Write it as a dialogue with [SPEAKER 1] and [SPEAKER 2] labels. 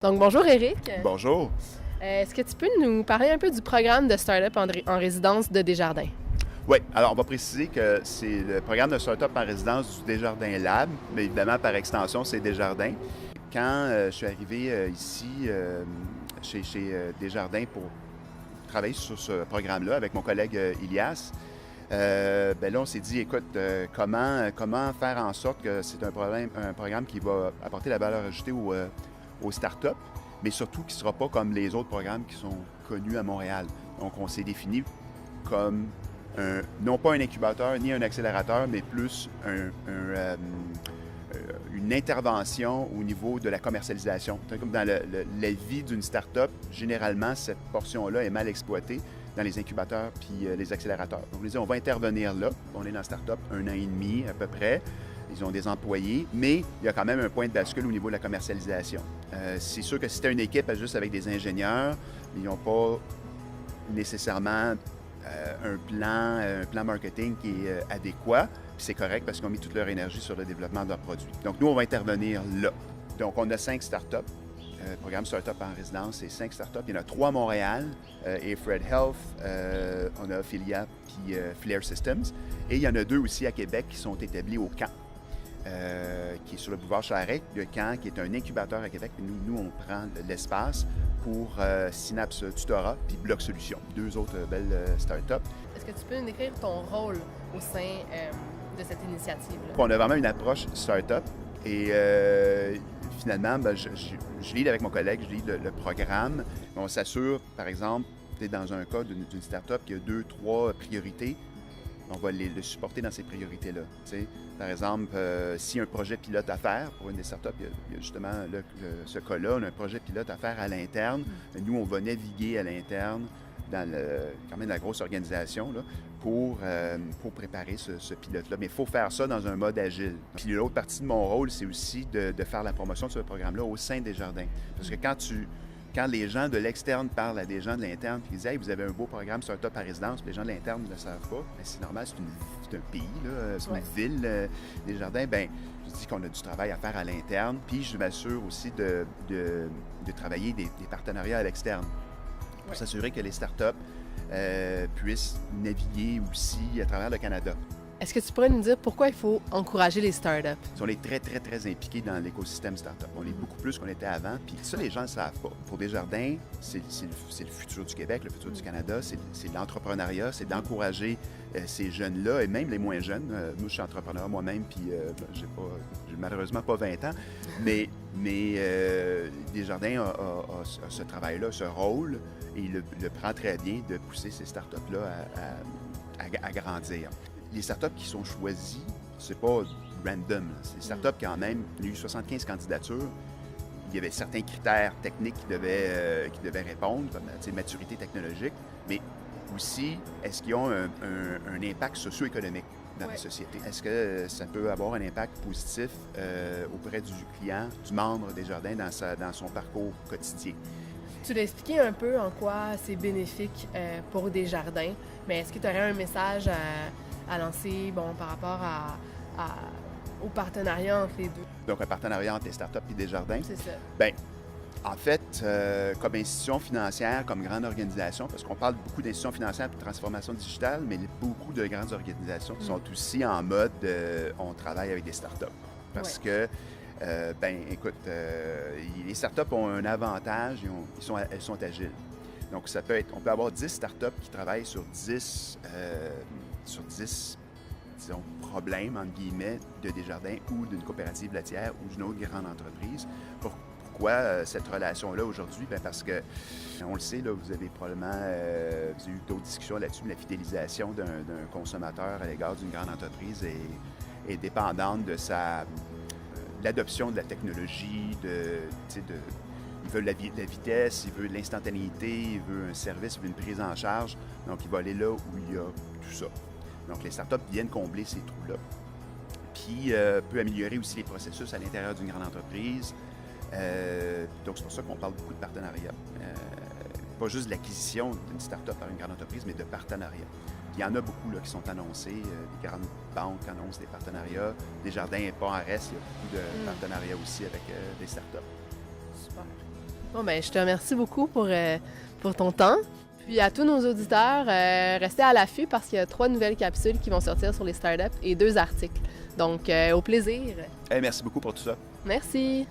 [SPEAKER 1] Donc, bonjour Éric.
[SPEAKER 2] Bonjour.
[SPEAKER 1] Est-ce que tu peux nous parler un peu du programme de Startup en résidence de Desjardins?
[SPEAKER 2] Oui, alors on va préciser que c'est le programme de Startup en résidence du Desjardins Lab, mais évidemment par extension, c'est Desjardins. Quand je suis arrivé ici chez Desjardins pour travailler sur ce programme-là avec mon collègue Ilias, ben là, on s'est dit, écoute, comment faire en sorte que c'est un programme qui va apporter la valeur ajoutée aux startups, mais surtout qui ne sera pas comme les autres programmes qui sont connus à Montréal. Donc, on s'est défini comme non pas un incubateur ni un accélérateur, mais plus une intervention au niveau de la commercialisation. Comme dans la vie d'une start-up, généralement, cette portion-là est mal exploitée dans les incubateurs puis les accélérateurs. Donc, on dit, on va intervenir là. On est dans la start-up 1 an et demi à peu près. Ils ont des employés, mais il y a quand même un point de bascule au niveau de la commercialisation. C'est sûr que si tu as une équipe juste avec des ingénieurs, ils n'ont pas nécessairement un plan marketing qui est adéquat. Puis c'est correct parce qu'ils ont mis toute leur énergie sur le développement de leurs produits. Donc, nous, on va intervenir là. Donc, on a 5 startups. Programme Startup en résidence, c'est 5 startups. Il y en a 3 à Montréal, Afred Health, on a Philia puis Flair Systems. Et il y en a 2 aussi à Québec qui sont établis au Camp, qui est sur le boulevard Charest. Le Camp, qui est un incubateur à Québec. Nous on prend l'espace pour Synapse Tutorat puis Bloc Solutions, 2 autres belles startups.
[SPEAKER 1] Est-ce que tu peux nous décrire ton rôle au sein de cette initiative-là?
[SPEAKER 2] On a vraiment une approche startup et finalement, ben, je lead avec mon collègue, je lead le programme. On s'assure, par exemple, dans un cas d'une startup qui a 2, 3 priorités, on va le supporter dans ces priorités-là. T'sais. Par exemple, s'il y a un projet pilote à faire pour une des startups, il y a justement ce cas-là, on a un projet pilote à faire à l'interne. Nous, on va naviguer à l'interne dans quand même la grosse organisation là, pour préparer ce pilote-là. Mais il faut faire ça dans un mode agile. Puis l'autre partie de mon rôle, c'est aussi de faire la promotion de ce programme-là au sein des jardins. Parce que quand les gens de l'externe parlent à des gens de l'interne et ils disent « Hey, vous avez un beau programme Startup à résidence », puis les gens de l'interne ne le savent pas, bien, c'est normal, c'est un pays, là, c'est une ville, Desjardins, bien, je dis qu'on a du travail à faire à l'interne, puis je m'assure aussi de travailler des partenariats à l'externe pour s'assurer que les startups puissent naviguer aussi à travers le Canada.
[SPEAKER 1] Est-ce que tu pourrais nous dire pourquoi il faut encourager les startups?
[SPEAKER 2] On est très, très, très impliqués dans l'écosystème startup. On est beaucoup plus qu'on était avant. Puis ça, les gens ne le savent pas. Pour Desjardins, c'est le futur du Québec, le futur du Canada. C'est l'entrepreneuriat, c'est d'encourager ces jeunes-là et même les moins jeunes. Moi, je suis entrepreneur moi-même, puis j'ai malheureusement pas 20 ans. Mais Desjardins a ce travail-là, ce rôle, et il le prend très bien de pousser ces startups-là à grandir. Les startups qui sont choisies, c'est pas random. C'est des startups qui, quand même, il y a eu 75 candidatures. Il y avait certains critères techniques qui devaient répondre, comme maturité technologique, mais aussi, est-ce qu'ils ont un impact socio-économique dans la société? Est-ce que ça peut avoir un impact positif auprès du client, du membre des jardins dans son parcours quotidien?
[SPEAKER 1] Tu l'as expliqué un peu en quoi c'est bénéfique pour Desjardins, mais est-ce que tu aurais un message à lancer par rapport au partenariat entre les deux?
[SPEAKER 2] Donc, un partenariat entre les startups et Desjardins?
[SPEAKER 1] C'est ça.
[SPEAKER 2] Bien, en fait, comme institution financière, comme grande organisation, parce qu'on parle beaucoup d'institutions financières et de transformation digitale, mais beaucoup de grandes organisations sont aussi en mode on travaille avec des startups. Parce que, écoute, les startups ont un avantage, elles sont agiles. Donc, on peut avoir 10 startups qui travaillent sur 10 disons, problèmes, entre guillemets, de Desjardins ou d'une coopérative laitière ou d'une autre grande entreprise. Pourquoi cette relation-là aujourd'hui? Bien parce que, on le sait, là, vous avez probablement vous avez eu d'autres discussions là-dessus, mais la fidélisation d'un consommateur à l'égard d'une grande entreprise est dépendante de l'adoption de la technologie, il veut la vitesse, il veut de l'instantanéité, il veut un service, il veut une prise en charge. Donc, il va aller là où il y a tout ça. Donc, les startups viennent combler ces trous-là. Puis, peut améliorer aussi les processus à l'intérieur d'une grande entreprise. Donc, c'est pour ça qu'on parle beaucoup de partenariat. Pas juste de l'acquisition d'une startup par une grande entreprise, mais de partenariat. Il y en a beaucoup là, qui sont annoncés. Des grandes banques annoncent des partenariats. Desjardins n'est pas en reste. Il y a beaucoup de partenariats aussi avec des startups.
[SPEAKER 1] Super. Bon, ben, je te remercie beaucoup pour ton temps. Puis à tous nos auditeurs, restez à l'affût parce qu'il y a 3 nouvelles capsules qui vont sortir sur les startups et 2 articles. Donc, au plaisir.
[SPEAKER 2] Hey, merci beaucoup pour tout ça.
[SPEAKER 1] Merci.